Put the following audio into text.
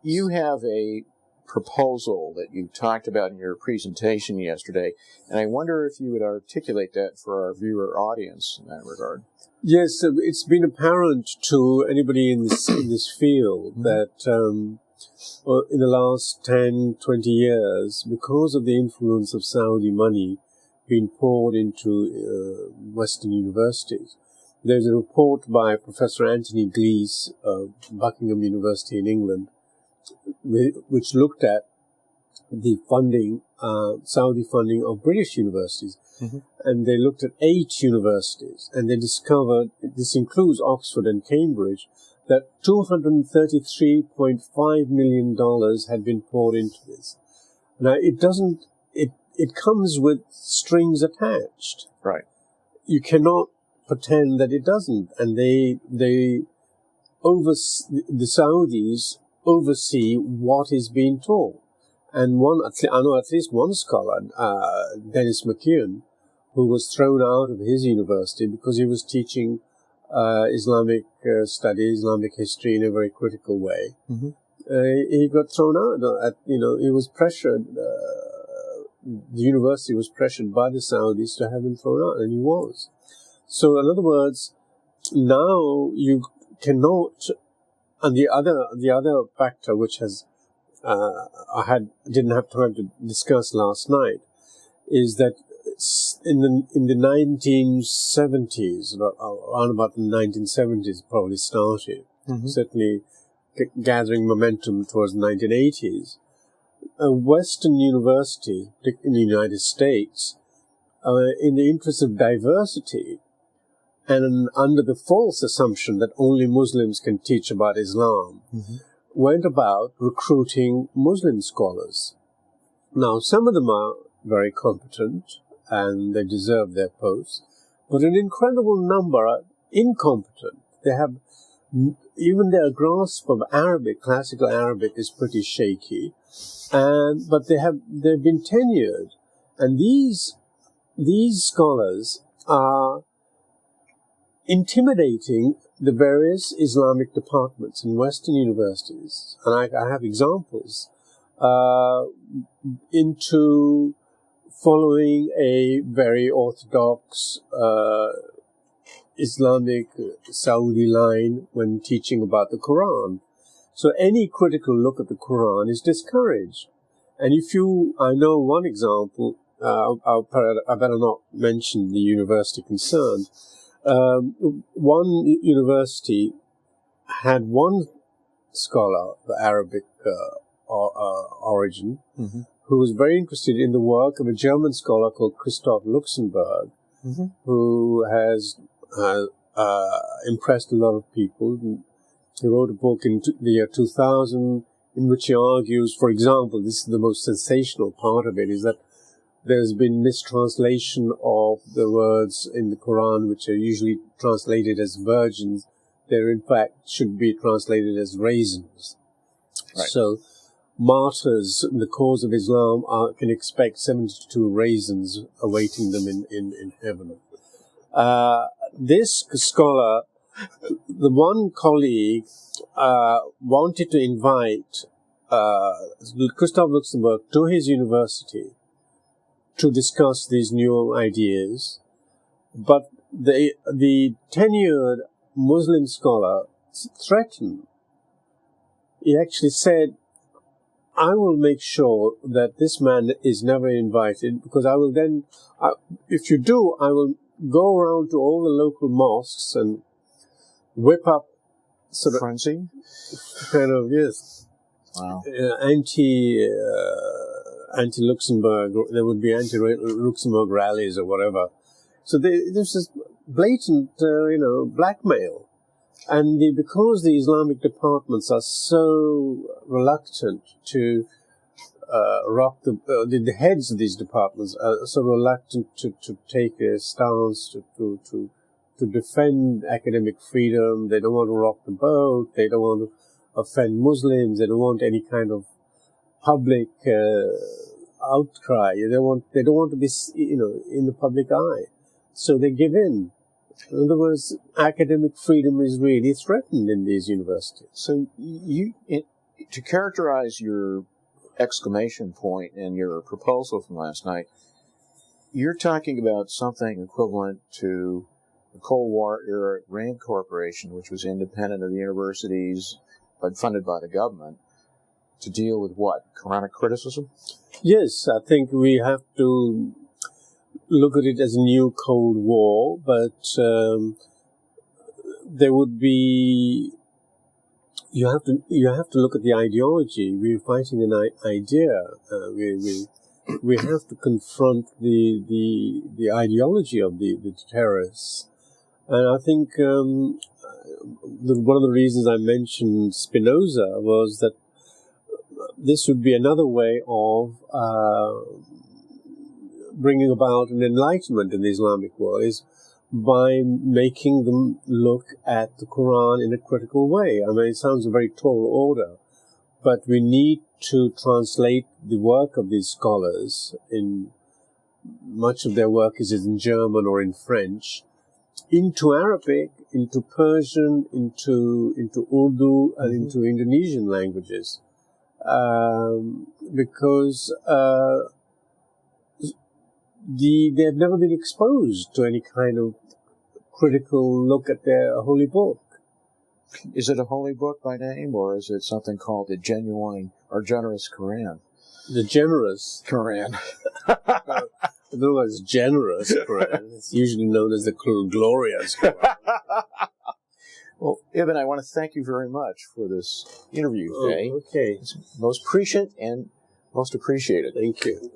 you have a proposal that you talked about in your presentation yesterday, and I wonder if you would articulate that for our viewer audience in that regard. Yes, it's been apparent to anybody in this field that in the last 10, 20 years, because of the influence of Saudi money being poured into Western universities, there's a report by Professor Anthony Glees of Buckingham University in England, which looked at the funding, Saudi funding of British universities. And they looked at 8 universities, and they discovered, this includes Oxford and Cambridge, that $233.5 million had been poured into this. Now, it comes with strings attached. Right. You cannot pretend that it doesn't. And the Saudis oversee what is being taught. And I know at least one scholar, Dennis McKeown, who was thrown out of his university because he was teaching Islamic studies, Islamic history in a very critical way. He got thrown out. He was pressured. The university was pressured by the Saudis to have him thrown out, and he was. So, in other words, now you cannot. And the other factor, which has didn't have time to discuss last night, is that in the 1970s, around about the 1970s, probably started, certainly gathering momentum towards the 1980s. A Western university in the United States, in the interest of diversity, and under the false assumption that only Muslims can teach about Islam, went about recruiting Muslim scholars. Now, some of them are very competent, and they deserve their posts, but an incredible number are incompetent. They have, even their grasp of Arabic, classical Arabic, is pretty shaky, but they've been tenured, and these scholars are intimidating the various Islamic departments in Western universities, and I have examples, into following a very orthodox Islamic Saudi line when teaching about the Quran. So any critical look at the Quran is discouraged. And I know one example, I better not mention the university concerned. One university had one scholar of Arabic origin who was very interested in the work of a German scholar called Christoph Luxemburg, who has impressed a lot of people. He wrote a book in the year 2000 in which he argues, for example, this is the most sensational part of it, is that there's been mistranslation of the words in the Quran, which are usually translated as virgins. They're in fact should be translated as raisins. Right. So martyrs in the cause of Islam can expect 72 raisins awaiting them in heaven. This scholar, the one colleague, wanted to invite Christoph Luxemburg to his university to discuss these new ideas, but the tenured Muslim scholar threatened. He actually said, I will make sure that this man is never invited, because I will then, if you do, I will go around to all the local mosques and whip up sort of frenzy, kind of, yes, wow, anti-Luxembourg. There would be anti-Luxembourg rallies or whatever. So there's this blatant, blackmail. And because the Islamic departments are so reluctant to rock the heads of these departments are so reluctant to take a stance to defend academic freedom. They don't want to rock the boat. They don't want to offend Muslims. They don't want any kind of public outcry. They don't want to be in the public eye. So they give in. In other words, academic freedom is really threatened in these universities. So you To characterize your exclamation point in your proposal from last night, you're talking about something equivalent to the Cold War era RAND Corporation, which was independent of the universities but funded by the government, to deal with what? Quranic criticism? Yes, I think we have to look at it as a new Cold War, but there would be. You have to look at the ideology. We're fighting an idea. We have to confront the ideology of the terrorists. And I think one of the reasons I mentioned Spinoza was that this would be another way of bringing about an enlightenment in the Islamic world, is by making them look at the Quran in a critical way. I mean, it sounds a very tall order, but we need to translate the work of these scholars. In much of their work is in German or in French, into Arabic, into Persian, into Urdu, and into Indonesian languages, because they've never been exposed to any kind of critical look at their holy book. Is it a holy book by name, or is it something called the genuine or generous Quran? The generous Quran. Otherwise, generous Quran. It's usually known as the glorious Quran. Well, Ibn, I want to thank you very much for this interview today. Okay. It's most prescient and most appreciated. Thank you.